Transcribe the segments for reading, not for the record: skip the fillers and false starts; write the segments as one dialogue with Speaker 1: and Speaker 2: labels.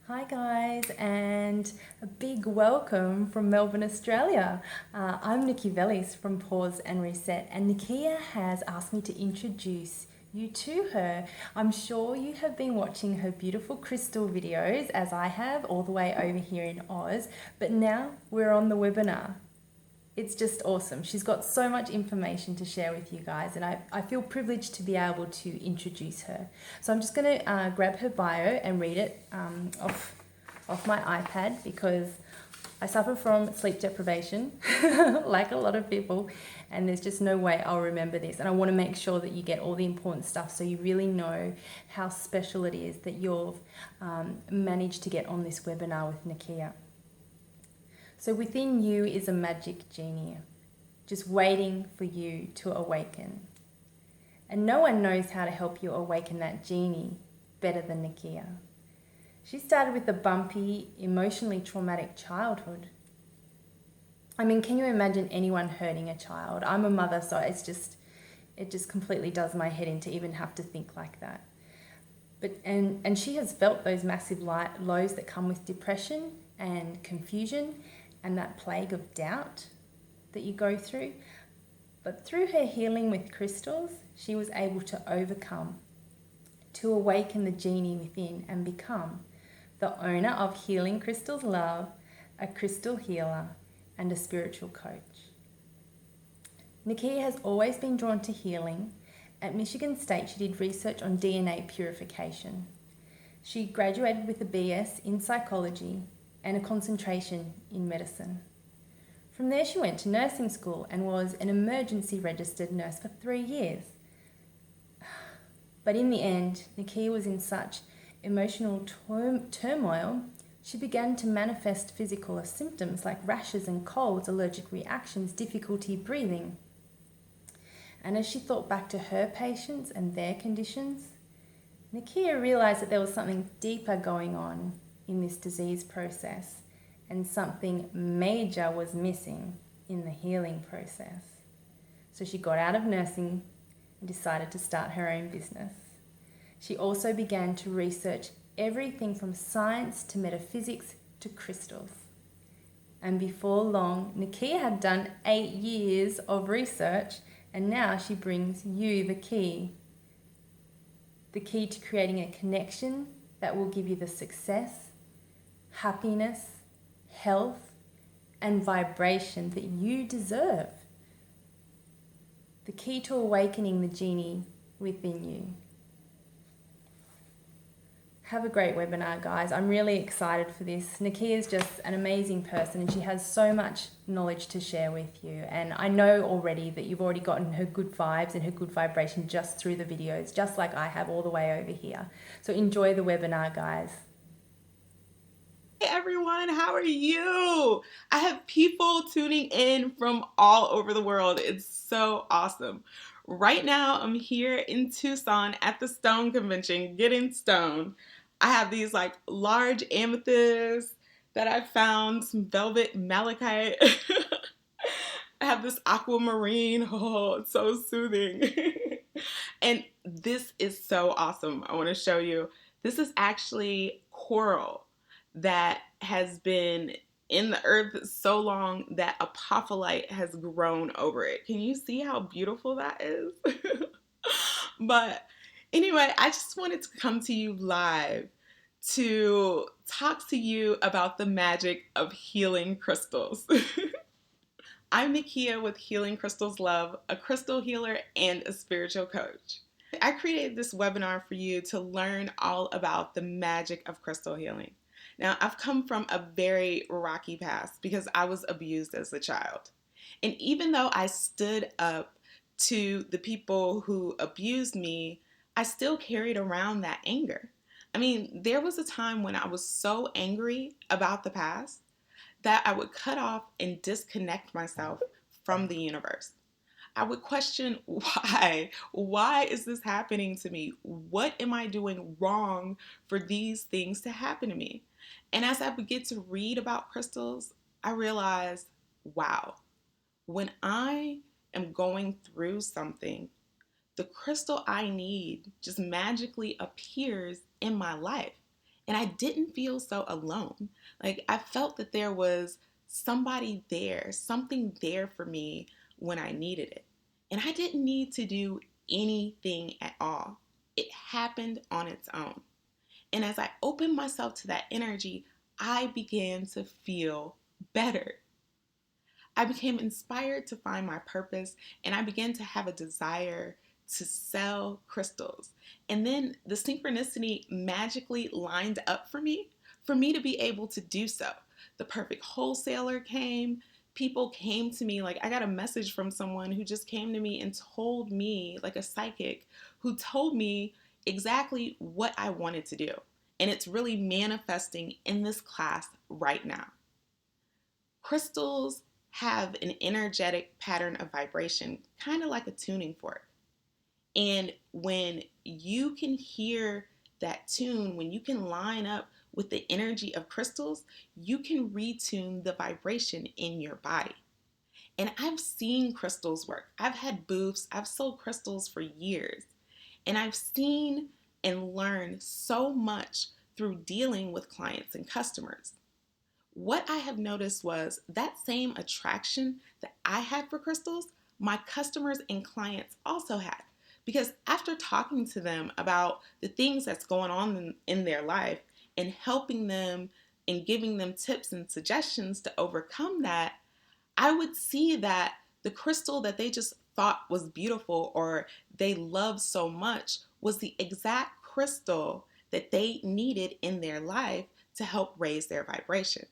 Speaker 1: Hi guys, and a big welcome from Melbourne, Australia. I'm Nikki Vellis from Pause and Reset, and Nikia has asked me to introduce you to her. I'm sure you have been watching her beautiful crystal videos, as I have, all the way over here in Oz, but now we're on the webinar. It's just awesome. She's got so much information to share with you guys, and I feel privileged to be able to introduce her. So I'm just going to grab her bio and read it off my iPad because I suffer from sleep deprivation, like a lot of people, and there's just no way I'll remember this. And I want to make sure that you get all the important stuff so you really know how special it is that you've managed to get on this webinar with Nikia. So within you is a magic genie, just waiting for you to awaken. And no one knows how to help you awaken that genie better than Nikia. She started with a bumpy, emotionally traumatic childhood. I mean, can you imagine anyone hurting a child? I'm a mother, so it just completely does my head in to even have to think like that. And she has felt those massive lows that come with depression and confusion and that plague of doubt that you go through. But through her healing with crystals, she was able to overcome, to awaken the genie within and become the owner of Healing Crystals Love, a crystal healer, and a spiritual coach. Nikia has always been drawn to healing. At Michigan State, she did research on DNA purification. She graduated with a BS in psychology and a concentration in medicine. From there, she went to nursing school and was an emergency registered nurse for 3 years. But in the end, Nikia was in such emotional turmoil, she began to manifest physical symptoms like rashes and colds, allergic reactions, difficulty breathing. And as she thought back to her patients and their conditions, Nikia realized that there was something deeper going on in this disease process, and something major was missing in the healing process. So she got out of nursing and decided to start her own business. She also began to research everything from science to metaphysics to crystals. And before long, Nikia had done 8 years of research, and now she brings you the key to creating a connection that will give you the success, happiness, health, and vibration that you deserve. The key to awakening the genie within you. Have a great webinar, guys. I'm really excited for this. Nikia is just an amazing person and she has so much knowledge to share with you. And I know already that you've already gotten her good vibes and her good vibration just through the videos, just like I have all the way over here. So enjoy the webinar, guys.
Speaker 2: Hey everyone, how are you? I have people tuning in from all over the world. It's so awesome. Right now, I'm here in Tucson at the Stone Convention, getting stoned. I have these like large amethysts that I found, some velvet malachite. I have this aquamarine. Oh, it's so soothing. And this is so awesome. I want to show you. This is actually coral that has been in the earth so long that apophyllite has grown over it. Can you see how beautiful that is? But anyway, I just wanted to come to you live to talk to you about the magic of healing crystals. I'm Nikia with Healing Crystals Love, a crystal healer and a spiritual coach. I created this webinar for you to learn all about the magic of crystal healing. Now, I've come from a very rocky past because I was abused as a child. And even though I stood up to the people who abused me, I still carried around that anger. I mean, there was a time when I was so angry about the past that I would cut off and disconnect myself from the universe. I would question why. Why is this happening to me? What am I doing wrong for these things to happen to me? And as I begin to read about crystals, I realized, wow, when I am going through something, the crystal I need just magically appears in my life. And I didn't feel so alone. Like I felt that there was somebody there, something there for me when I needed it. And I didn't need to do anything at all. It happened on its own. And as I opened myself to that energy, I began to feel better. I became inspired to find my purpose, and I began to have a desire to sell crystals. And then the synchronicity magically lined up for me to be able to do so. The perfect wholesaler came. People came to me, like I got a message from someone who just came to me and told me, like a psychic, who told me exactly what I wanted to do. And it's really manifesting in this class right now. Crystals have an energetic pattern of vibration, kind of like a tuning fork. And when you can hear that tune, when you can line up with the energy of crystals, you can retune the vibration in your body. And I've seen crystals work. I've had booths, I've sold crystals for years. And I've seen and learned so much through dealing with clients and customers. What I have noticed was that same attraction that I had for crystals, my customers and clients also had. Because after talking to them about the things that's going on in their life and helping them and giving them tips and suggestions to overcome that, I would see that the crystal that they just thought was beautiful or they loved so much was the exact crystal that they needed in their life to help raise their vibration.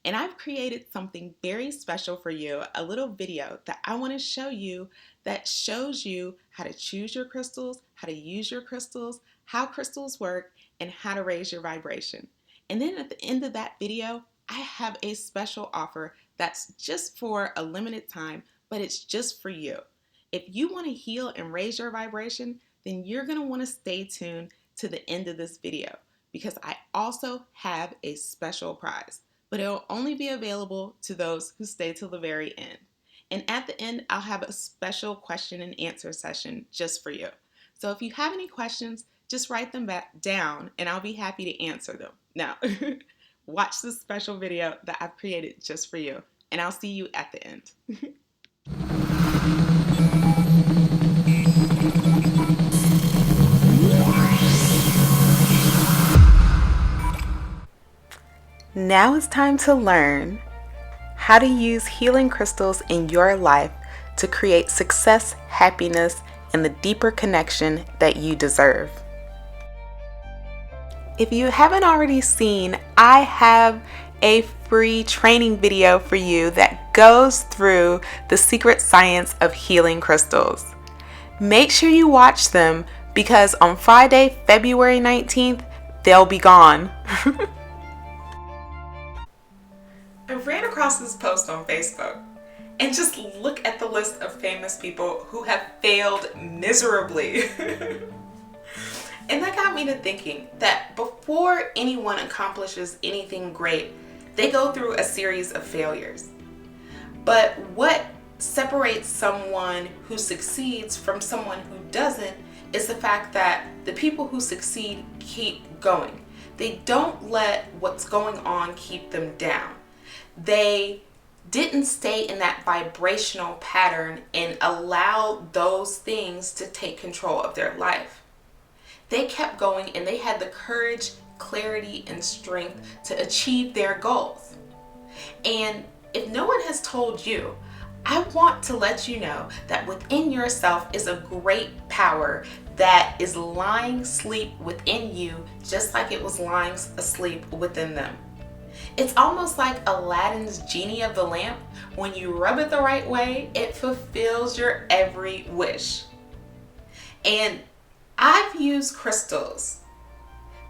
Speaker 2: And I've created something very special for you, a little video that I want to show you that shows you how to choose your crystals, how to use your crystals, how crystals work, and how to raise your vibration. And then at the end of that video, I have a special offer that's just for a limited time, but it's just for you. If you want to heal and raise your vibration, then you're going to want to stay tuned to the end of this video because I also have a special prize, but it'll only be available to those who stay till the very end. And at the end, I'll have a special question and answer session just for you. So if you have any questions, just write them back down and I'll be happy to answer them. Now, watch this special video that I've created just for you, and I'll see you at the end. Now it's time to learn how to use healing crystals in your life to create success, happiness, and the deeper connection that you deserve. If you haven't already seen, I have a free training video for you that goes through the secret science of healing crystals. Make sure you watch them because on Friday, February 19th, they'll be gone. I ran across this post on Facebook and just look at the list of famous people who have failed miserably. And that got me to thinking that before anyone accomplishes anything great, they go through a series of failures. But what separates someone who succeeds from someone who doesn't is the fact that the people who succeed keep going. They don't let what's going on keep them down. They didn't stay in that vibrational pattern and allow those things to take control of their life. They kept going and they had the courage, clarity, and strength to achieve their goals. And if no one has told you, I want to let you know that within yourself is a great power that is lying asleep within you, just like it was lying asleep within them. It's almost like Aladdin's genie of the lamp. When you rub it the right way, it fulfills your every wish. And I've used crystals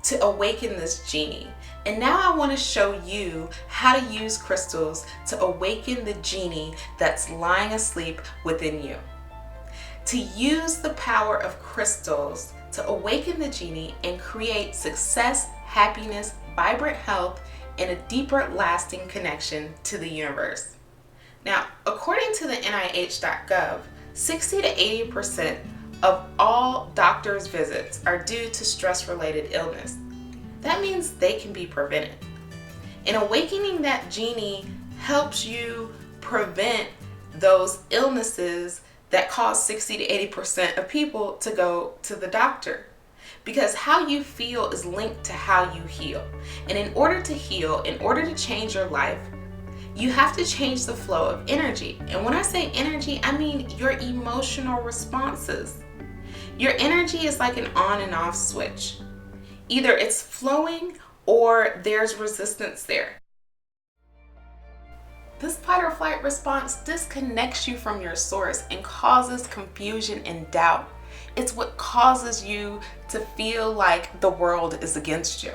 Speaker 2: to awaken this genie. And now I want to show you how to use crystals to awaken the genie that's lying asleep within you. To use the power of crystals to awaken the genie and create success, happiness, vibrant health, and a deeper lasting connection to the universe. Now, according to the NIH.gov, 60 to 80% of all doctors' visits are due to stress-related illness. that means they can be prevented. And awakening that genie helps you prevent those illnesses that cause 60 to 80% of people to go to the doctor. Because how you feel is linked to how you heal. And in order to heal, in order to change your life, you have to change the flow of energy. And when I say energy, I mean your emotional responses. Your energy is like an on and off switch. Either it's flowing or there's resistance there. This fight or flight response disconnects you from your source and causes confusion and doubt. It's what causes you to feel like the world is against you.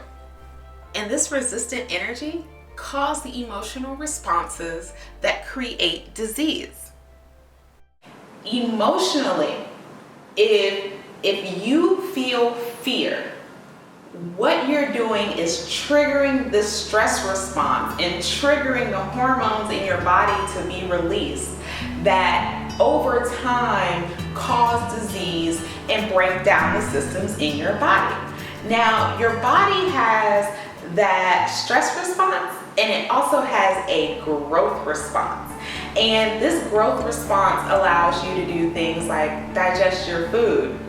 Speaker 2: And this resistant energy causes the emotional responses that create disease. Emotionally, if you feel fear, what you're doing is triggering this stress response and triggering the hormones in your body to be released that over time cause disease and break down the systems in your body. Now, your body has that stress response and it also has a growth response. And this growth response allows you to do things like digest your food,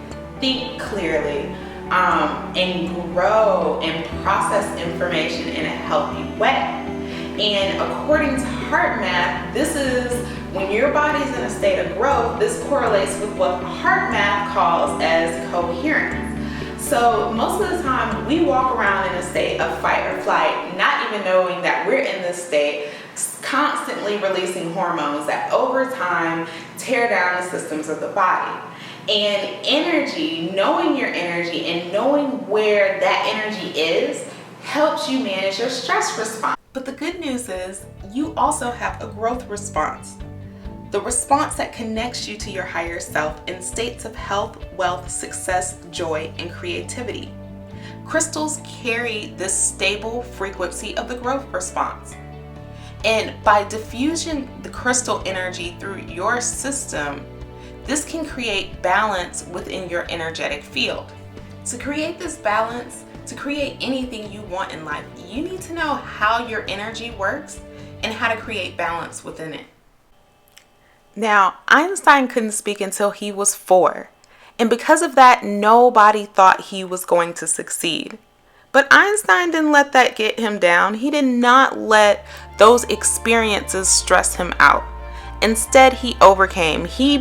Speaker 2: think clearly, and grow and process information in a healthy way. And according to heart math, this is when your body's in a state of growth, this correlates with what heart math calls as coherence. So most of the time we walk around in a state of fight or flight, not even knowing that we're in this state, constantly releasing hormones that over time tear down the systems of the body. And energy, knowing your energy and knowing where that energy is, helps you manage your stress response. But the good news is you also have a growth response. The response that connects you to your higher self in states of health, wealth, success, joy, and creativity. Crystals carry this stable frequency of the growth response. And by diffusing the crystal energy through your system, this can create balance within your energetic field. To create this balance, to create anything you want in life, you need to know how your energy works and how to create balance within it. Now, Einstein couldn't speak until he was 4, and because of that, nobody thought he was going to succeed. But Einstein didn't let that get him down. He did not let those experiences stress him out. Instead, he overcame. He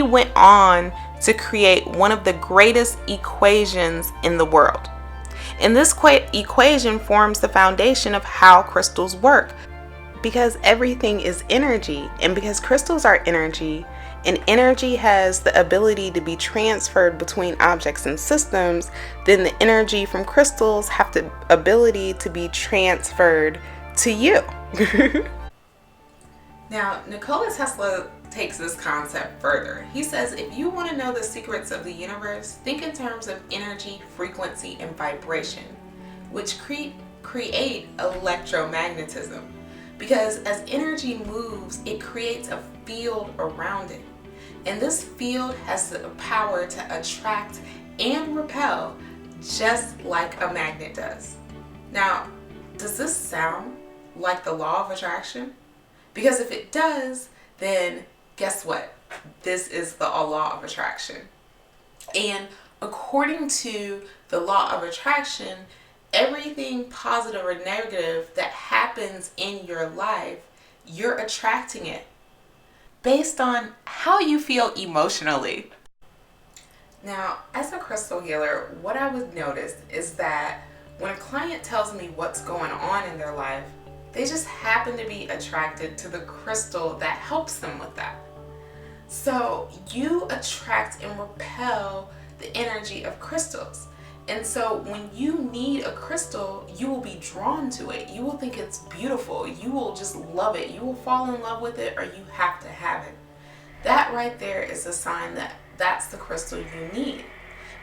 Speaker 2: went on to create one of the greatest equations in the world. And this equation forms the foundation of how crystals work. Because everything is energy, and because crystals are energy, and energy has the ability to be transferred between objects and systems, then the energy from crystals have the ability to be transferred to you. Now, Nikola Tesla takes this concept further. He says, if you want to know the secrets of the universe, think in terms of energy, frequency, and vibration, which create electromagnetism. Because as energy moves, it creates a field around it. And this field has the power to attract and repel just like a magnet does. Now, does this sound like the law of attraction? Because if it does, then guess what? This is the law of attraction. And according to the law of attraction, everything positive or negative that happens in your life, you're attracting it based on how you feel emotionally. Now, as a crystal healer, what I would notice is that when a client tells me what's going on in their life, they just happen to be attracted to the crystal that helps them with that. So you attract and repel the energy of crystals. And so when you need a crystal, you will be drawn to it. You will think it's beautiful. You will just love it. You will fall in love with it, or you have to have it. That right there is a sign that that's the crystal you need.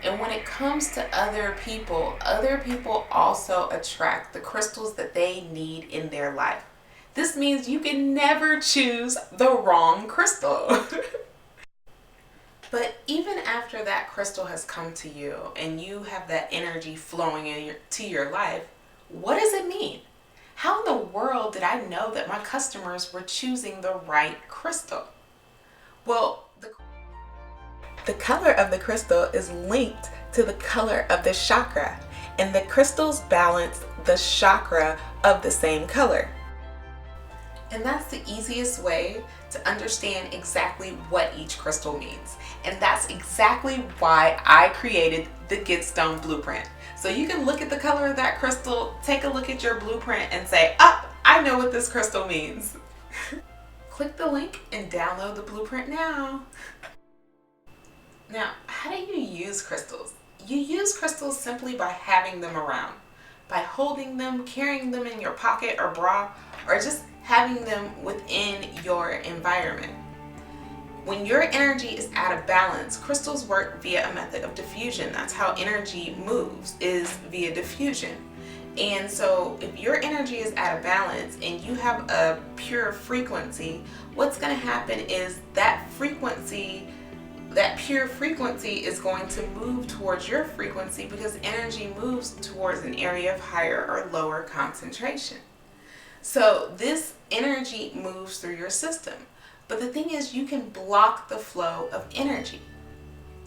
Speaker 2: And when it comes to other people also attract the crystals that they need in their life. This means you can never choose the wrong crystal. But even after that crystal has come to you and you have that energy flowing to your life, what does it mean? How in the world did I know that my customers were choosing the right crystal? Well, the color of the crystal is linked to the color of the chakra, and the crystals balance the chakra of the same color. And that's the easiest way to understand exactly what each crystal means. And that's exactly why I created the Get Stone Blueprint. So you can look at the color of that crystal, take a look at your blueprint and say, I know what this crystal means. Click the link and download the blueprint now. Now, how do you use crystals? You use crystals simply by having them around, by holding them, carrying them in your pocket or bra, or just having them within your environment. When your energy is out of balance, crystals work via a method of diffusion. That's how energy moves, is via diffusion. And so if your energy is out of balance and you have a pure frequency, what's going to happen is that pure frequency is going to move towards your frequency, because energy moves towards an area of higher or lower concentration. So this energy moves through your system. But the thing is, you can block the flow of energy.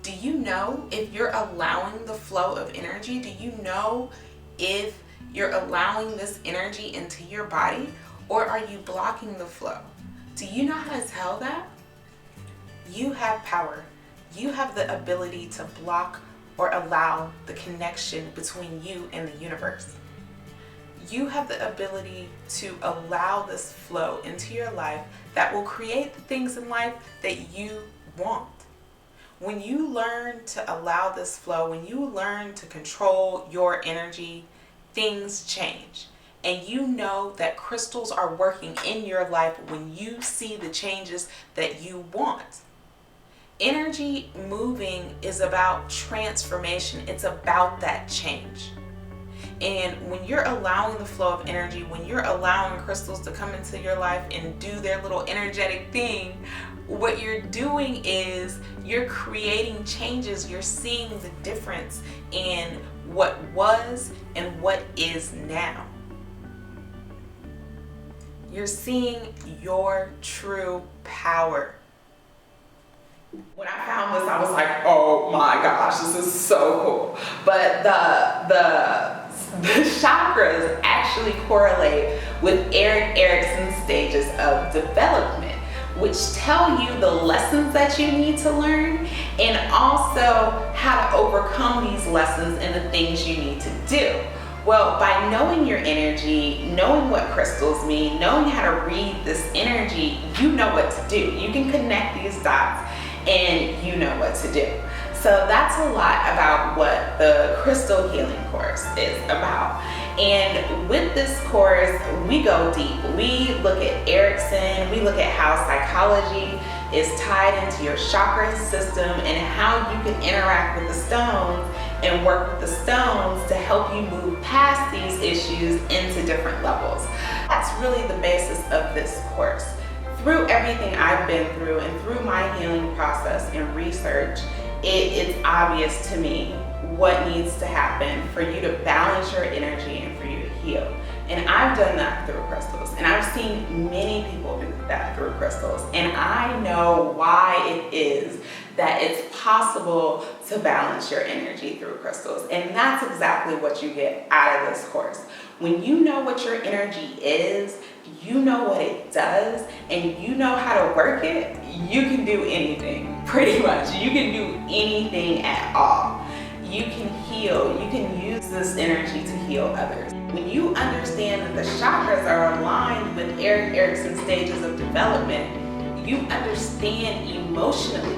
Speaker 2: Do you know if you're allowing the flow of energy? Do you know if you're allowing this energy into your body, or are you blocking the flow? Do you know how to tell that? You have power. You have the ability to block or allow the connection between you and the universe. You have the ability to allow this flow into your life that will create the things in life that you want. When you learn to allow this flow, when you learn to control your energy, things change. And you know that crystals are working in your life when you see the changes that you want. Energy moving is about transformation. It's about that change. And when you're allowing the flow of energy, when you're allowing crystals to come into your life and do their little energetic thing, what you're doing is you're creating changes. You're seeing the difference in what was and what is now. You're seeing your true power. When I found this, I was like, oh my gosh, this is so cool. But the chakras actually correlate with Erik Erikson's stages of development, which tell you the lessons that you need to learn, and also how to overcome these lessons and the things you need to do. Well, by knowing your energy, knowing what crystals mean, knowing how to read this energy, you know what to do. You can connect these dots and you know what to do. So that's a lot about what the Crystal Healing course is about. And with this course, we go deep. We look at Erikson, we look at how psychology is tied into your chakra system and how you can interact with the stones and work with the stones to help you move past these issues into different levels. That's really the basis of this course. Through everything I've been through and through my healing process and research, it's obvious to me what needs to happen for you to balance your energy and for you to heal. And I've done that through crystals, and I've seen many people do that through crystals, and I know why it is that it's possible to balance your energy through crystals. And that's exactly what you get out of this course. When you know what your energy is, you know what it does, and you know how to work it, you can do anything, pretty much. You can do anything at all. You can heal. You can use this energy to heal others. When you understand that the chakras are aligned with Erik Erikson's stages of development, you understand emotionally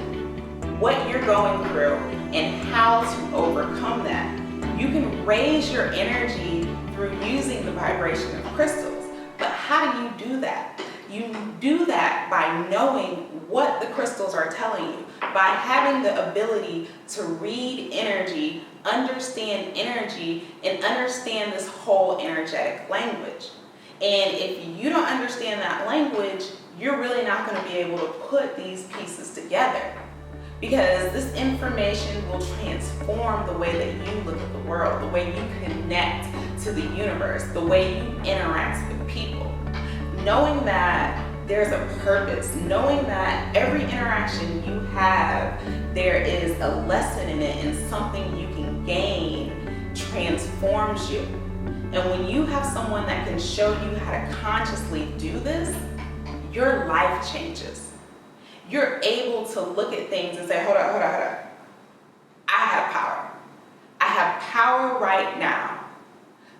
Speaker 2: what you're going through and how to overcome that. You can raise your energy through using the vibration of crystals. But how do you do that? You do that by knowing what the crystals are telling you, by having the ability to read energy, understand energy, and understand this whole energetic language. And if you don't understand that language, you're really not going to be able to put these pieces together. because this information will transform the way that you look at the world, the way you connect to the universe, the way you interact with people. Knowing that there's a purpose, knowing that every interaction you have, there is a lesson in it and something you can gain, transforms you. And when you have someone that can show you how to consciously do this, your life changes. You're able to look at things and say, hold on. I have power. I have power right now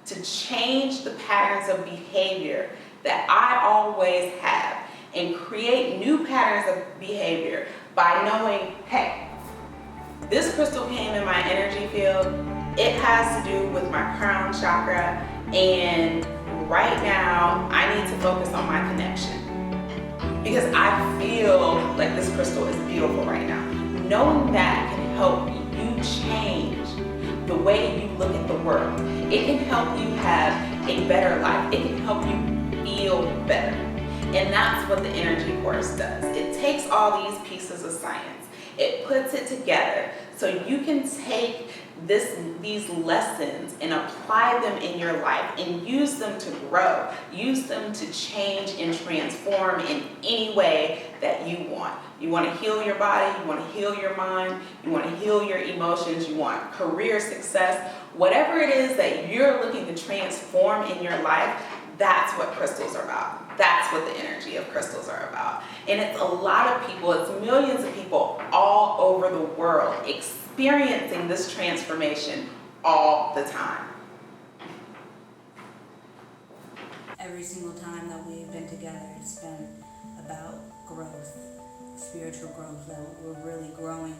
Speaker 2: to change the patterns of behavior that I always have and create new patterns of behavior by knowing, hey, this crystal came in my energy field. It has to do with my crown chakra, and right now I need to focus on my connection because I feel like this crystal is beautiful right now. Knowing that can help you change the way you look at the world. It can help you have a better life. It can help you feel better. And that's what the energy course does. It takes all these pieces of science, it puts it together so you can take these lessons and apply them in your life and use them to grow, use them to change and transform in any way that you want. You want to heal your body, you want to heal your mind, you want to heal your emotions, you want career success, whatever it is that you're looking to transform in your life, that's what crystals are about. That's what the energy of crystals are about. And it's a lot of people, it's millions of people all over the world experiencing this transformation all the time.
Speaker 3: Every single time that we've been together, it's been about growth, spiritual growth, that we're really growing.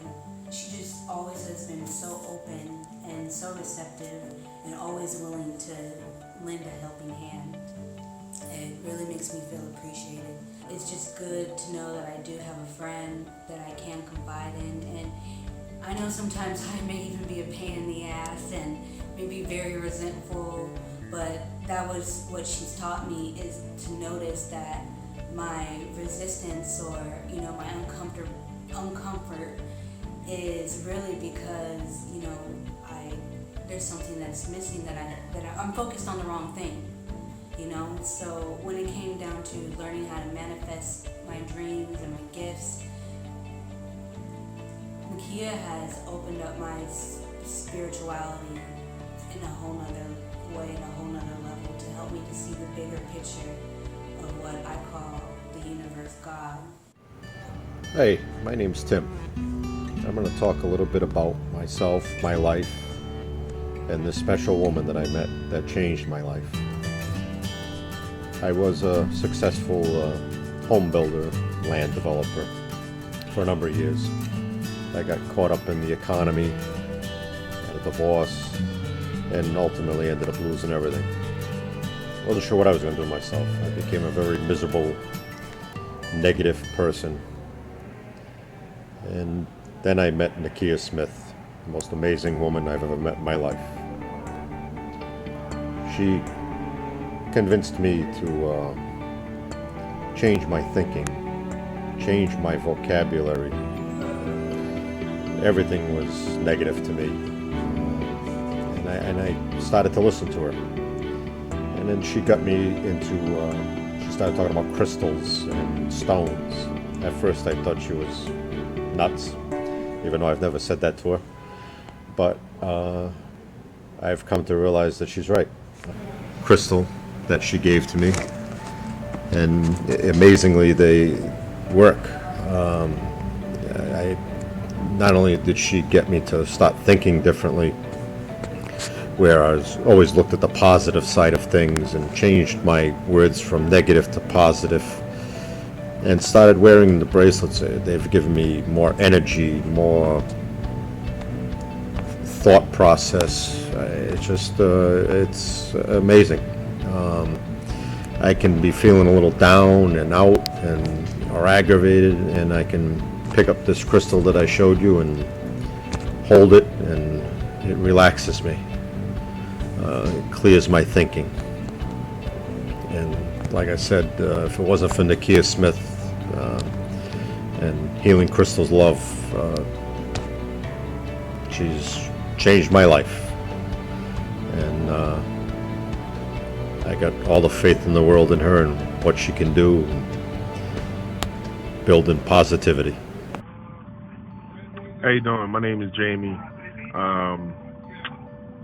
Speaker 3: She just always has been so open and so receptive and always willing to lend a helping hand. It really makes me feel appreciated. It's just good to know that I do have a friend that I can confide in, and I know sometimes I may even be a pain in the ass and maybe very resentful, but that was what she's taught me, is to notice that my resistance or my uncomfort is really because there's something that's missing, that I'm focused on the wrong thing. So when it came down to learning how to manifest my dreams and my gifts, Nikia has opened up my spirituality in a whole nother way, in a whole nother level, to help me to see the bigger picture of what I call the universe, God.
Speaker 4: Hey, my name's Tim. I'm going to talk a little bit about myself, my life, and this special woman that I met that changed my life. I was a successful home builder, land developer for a number of years. I got caught up in the economy, had a divorce, and ultimately ended up losing everything. Wasn't sure what I was going to do myself. I became a very miserable, negative person. And then I met Nikia Smith, the most amazing woman I've ever met in my life. She convinced me to change my thinking, change my vocabulary. Everything was negative to me. And I started to listen to her. And then she got me into, she started talking about crystals and stones. At first I thought she was nuts, even though I've never said that to her. But I've come to realize that she's right. Crystal that she gave to me, and amazingly they work. Not only did she get me to start thinking differently, where I was always looked at the positive side of things and changed my words from negative to positive, and started wearing the bracelets. They've given me more energy, more thought process. It's amazing. I can be feeling a little down and out or aggravated, and I can pick up this crystal that I showed you and hold it, and it relaxes me. It clears my thinking. And like I said, if it wasn't for Nikia Smith And Healing Crystal's love, she's changed my life. And I got all the faith in the world in her and what she can do, building positivity.
Speaker 5: How you doing? My name is Jamie.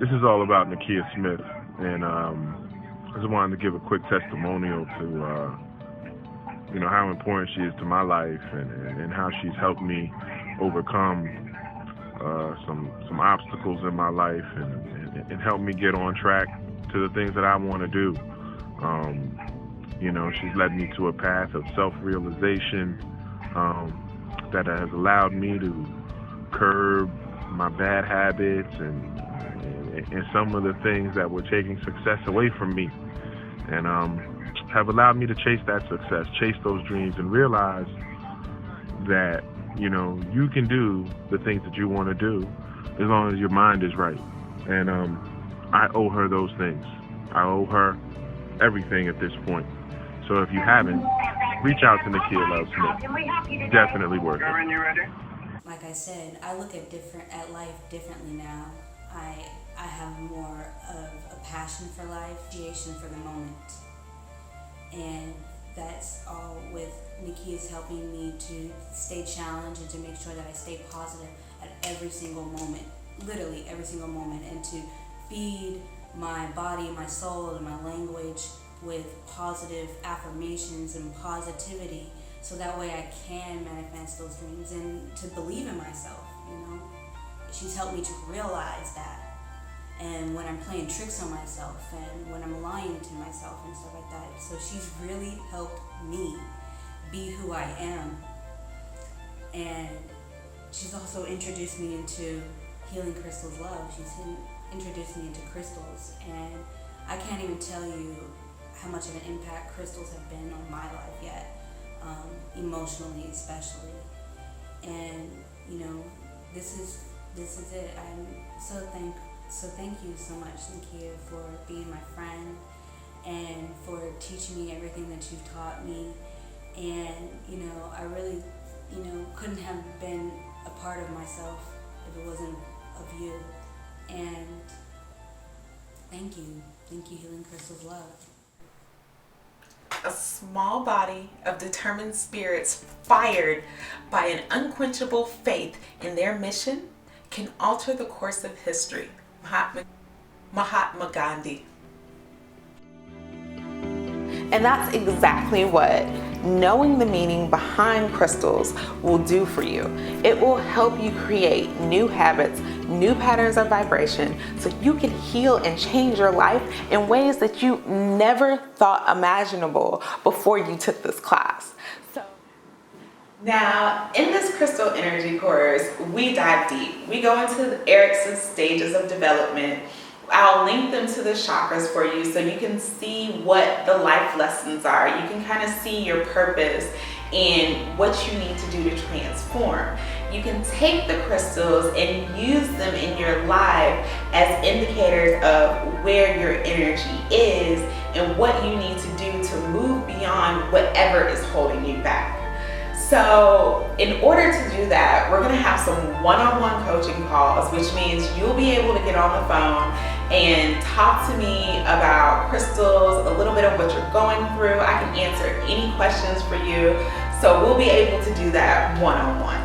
Speaker 5: This is all about Nakia Smith, and I just wanted to give a quick testimonial to how important she is to my life, and how she's helped me overcome some obstacles in my life, and helped me get on track to the things that I want to do. She's led me to a path of self-realization that has allowed me to curb my bad habits and some of the things that were taking success away from me, and have allowed me to chase that success, chase those dreams, and realize that you can do the things that you want to do as long as your mind is right. And I owe her those things. I owe her everything at this point. So if you haven't, reach out to Nakia Love Smith. Definitely worth it.
Speaker 3: Like I said, I look at life differently now. I have more of a passion for life, appreciation for the moment. And that's all with Nikia's helping me to stay challenged and to make sure that I stay positive at every single moment, literally every single moment, and to feed my body, my soul, and my language with positive affirmations and positivity, so that way I can manifest those dreams and to believe in myself. She's helped me to realize that. And when I'm playing tricks on myself and when I'm lying to myself and stuff like that. So she's really helped me be who I am. And she's also introduced me into Healing Crystal's love. She's introduced me into crystals. And I can't even tell you how much of an impact crystals have been on my life yet, emotionally especially. And this is it. I'm so thank you so much, Nikia, for being my friend and for teaching me everything that you've taught me. And I really couldn't have been a part of myself if it wasn't of you. And thank you, Healing Crystal's love.
Speaker 2: A small body of determined spirits fired by an unquenchable faith in their mission can alter the course of history. Mahatma Gandhi.
Speaker 6: And that's exactly what knowing the meaning behind crystals will do for you. It will help you create new habits, new patterns of vibration, so you can heal and change your life in ways that you never thought imaginable before you took this class.
Speaker 2: Now, in this crystal energy course, we dive deep. We go into Erickson's stages of development. I'll link them to the chakras for you so you can see what the life lessons are. You can kind of see your purpose and what you need to do to transform. You can take the crystals and use them in your life as indicators of where your energy is and what you need to do to move beyond whatever is holding you back. So in order to do that, we're going to have some one-on-one coaching calls, which means you'll be able to get on the phone and talk to me about crystals, a little bit of what you're going through. I can answer any questions for you. So we'll be able to do that one-on-one.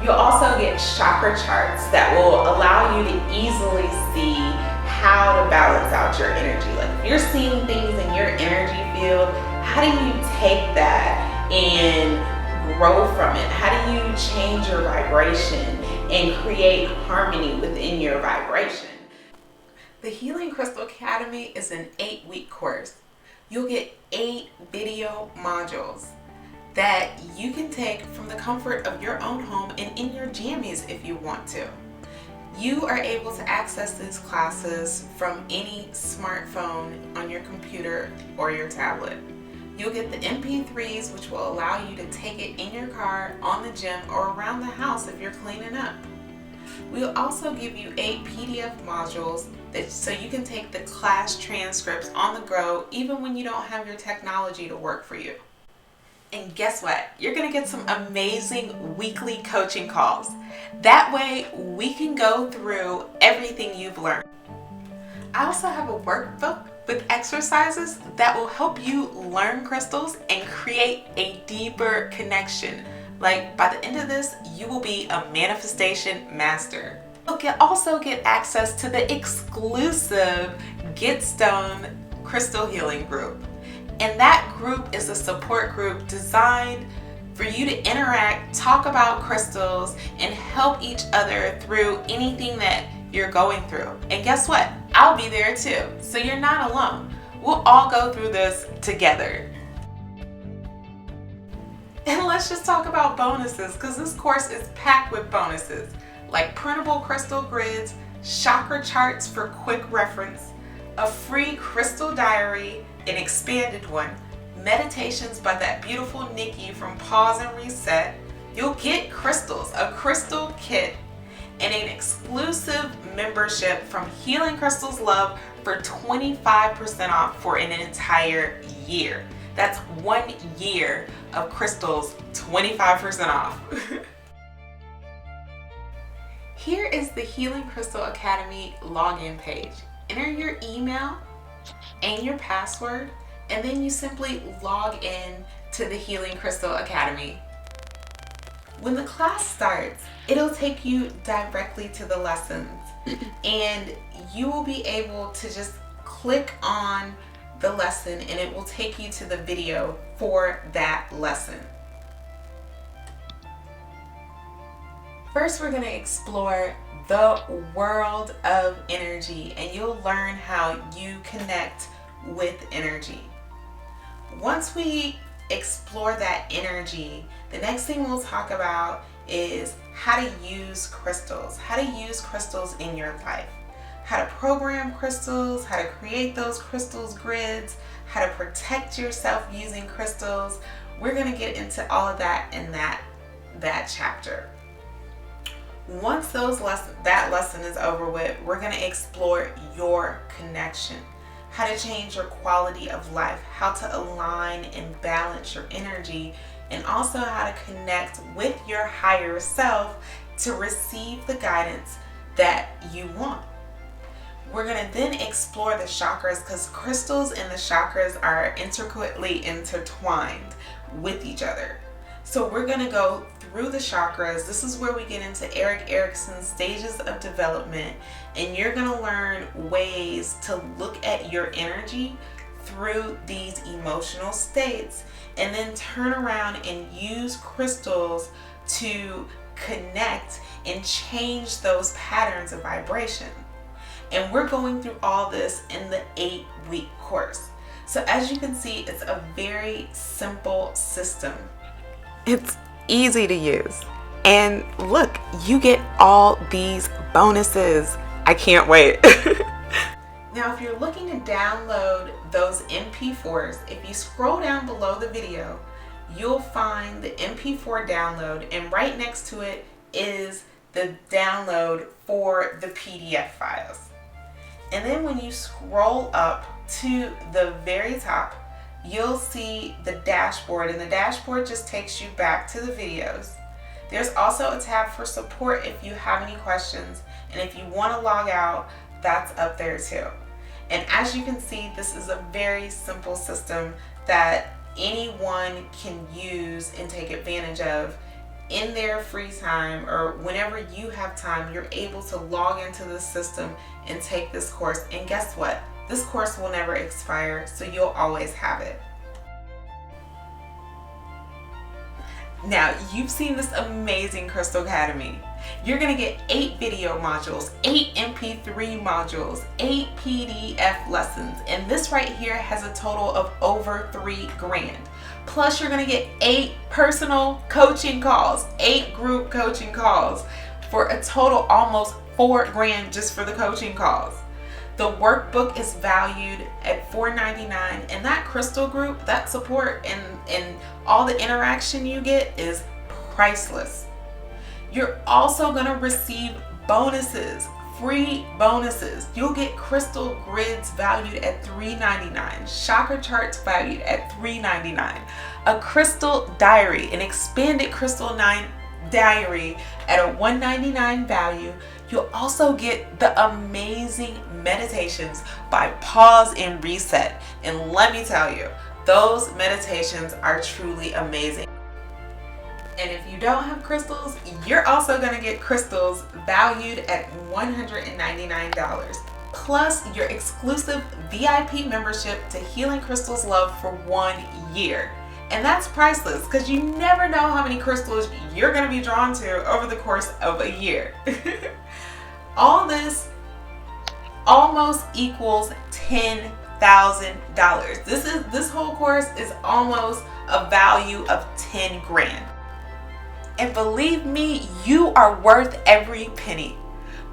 Speaker 2: You'll also get chakra charts that will allow you to easily see how to balance out your energy. Like if you're seeing things in your energy field, how do you take that and grow from it? How do you change your vibration and create harmony within your vibration? The Healing Crystal Academy is an 8-week course. You'll get 8 video modules that you can take from the comfort of your own home and in your jammies if you want to. You are able to access these classes from any smartphone on your computer or your tablet. You'll get the MP3s, which will allow you to take it in your car, on the gym, or around the house if you're cleaning up. We'll also give you 8 PDF modules so you can take the class transcripts on the go even when you don't have your technology to work for you.
Speaker 6: And guess what? You're gonna get some amazing weekly coaching calls. That way we can go through everything you've learned. I also have a workbook with exercises that will help you learn crystals and create a deeper connection. Like by the end of this, you will be a manifestation master. You can also get access to the exclusive Get Stone Crystal Healing group. And that group is a support group designed for you to interact, talk about crystals, and help each other through anything that you're going through. And guess what? I'll be there too. So you're not alone. We'll all go through this together. And let's just talk about bonuses, because this course is packed with bonuses like printable crystal grids, chakra charts for quick reference, a free crystal diary, an expanded one, meditations by that beautiful Nikki from Pause and Reset. You'll get crystals, a crystal kit, and an exclusive membership from Healing Crystals Love for 25% off for an entire year. That's 1 year of crystals, 25% off. Here is the Healing Crystal Academy login page. Enter your email and your password, and then you simply log in to the Healing Crystal Academy. When the class starts, it'll take you directly to the lessons, and you will be able to just click on the lesson and it will take you to the video for that lesson. First, we're going to explore the world of energy, and you'll learn how you connect with energy. Once we explore that energy, the next thing we'll talk about is how to use crystals, how to use crystals in your life, how to program crystals, how to create those crystals grids, how to protect yourself using crystals. We're going to get into all of that in that chapter. Once that lesson is over with, we're going to explore your connection, how to change your quality of life, how to align and balance your energy, and also how to connect with your higher self to receive the guidance that you want. We're going to then explore the chakras, because crystals and the chakras are intricately intertwined with each other. So we're going to go through the chakras. This is where we get into Erik Erikson's stages of development, and you're going to learn ways to look at your energy through these emotional states, and then turn around and use crystals to connect and change those patterns of vibration. And we're going through all this in the 8-week course. So as you can see, it's a very simple system. It's easy to use. And look, you get all these bonuses. I can't wait. Now, if you're looking to download those MP4s, if you scroll down below the video, you'll find the MP4 download, and right next to it is the download for the PDF files. And then when you scroll up to the very top, you'll see the dashboard, and the dashboard just takes you back to the videos. There's also a tab for support if you have any questions, and if you want to log out, that's up there too. And as you can see, this is a very simple system that anyone can use and take advantage of in their free time, or whenever you have time. You're able to log into the system and take this course. And guess what? This course will never expire, so you'll always have it. Now, you've seen this amazing Crystal Academy. You're going to get 8 video modules, 8 MP3 modules, 8 PDF lessons, and this right here has a total of over $3,000. Plus, you're going to get 8 personal coaching calls, 8 group coaching calls, for a total almost $4,000 just for the coaching calls. The workbook is valued at $4.99, and that crystal group, that support, and all the interaction you get is priceless. You're also going to receive bonuses free bonuses. You'll get crystal grids valued at $3.99, chakra charts valued at $3.99, a crystal diary, an expanded crystal 9 diary at a $1.99 value. You'll also get the amazing meditations by Pause and Reset. And let me tell you, those meditations are truly amazing. And if you don't have crystals, you're also going to get crystals valued at $199, plus your exclusive VIP membership to Healing Crystals Love for 1 year. And that's priceless because you never know how many crystals you're going to be drawn to over the course of a year. All this almost equals $10,000. This whole course is almost a value of 10 grand. And believe me, you are worth every penny.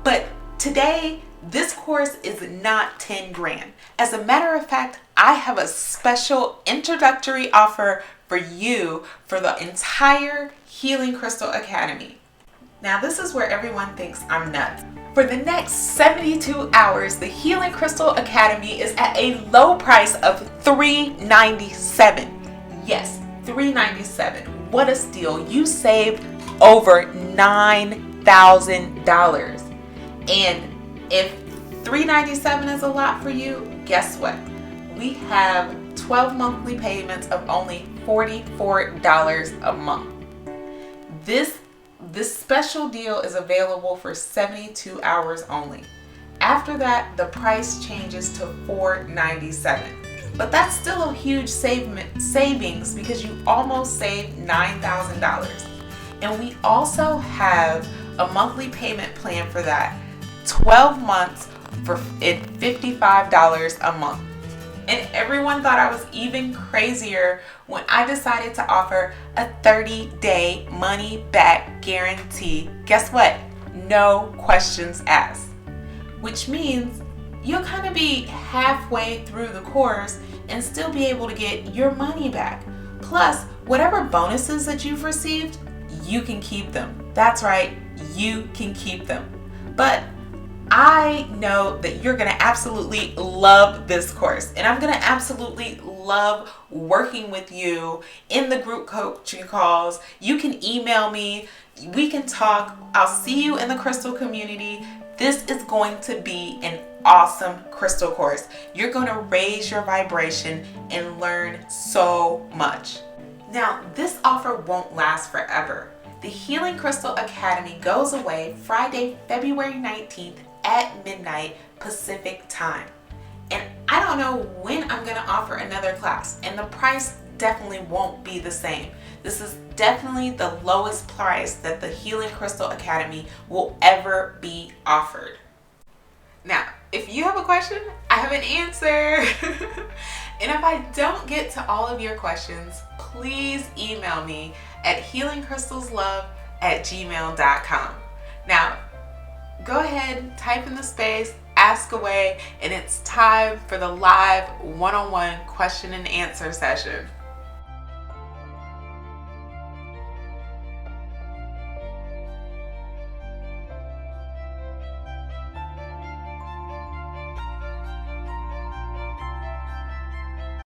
Speaker 6: But today, this course is not 10 grand. As a matter of fact, I have a special introductory offer for you for the entire Healing Crystal Academy. Now, this is where everyone thinks I'm nuts. For the next 72 hours, the Healing Crystal Academy is at a low price of $397. Yes, $397. What a steal. You saved over $9,000. And if $397 is a lot for you, guess what? We have 12 monthly payments of only $44 a month. This special deal is available for 72 hours only. After that, the price changes to $497. But that's still a huge savings because you almost saved $9,000. And we also have a monthly payment plan for that. 12 months for $55 a month. And everyone thought I was even crazier when I decided to offer a 30-day money-back guarantee. Guess what? No questions asked. Which means you'll kind of be halfway through the course and still be able to get your money back. Plus, whatever bonuses that you've received, you can keep them. That's right, you can keep them. But I know that you're going to absolutely love this course, and I'm going to absolutely love working with you in the group coaching calls. You can email me, we can talk. I'll see you in the crystal community. This is going to be an awesome crystal course. You're going to raise your vibration and learn so much. Now, this offer won't last forever. The Healing Crystal Academy goes away Friday, February 19th at midnight Pacific time. And I don't know when I'm going to offer another class, and the price definitely won't be the same. This is definitely the lowest price that the Healing Crystal Academy will ever be offered. Now, if you have a question, I have an answer. And if I don't get to all of your questions, please email me at healingcrystalslove@gmail.com. Now, go ahead, type in the space, ask away, and it's time for the live one-on-one question and answer session.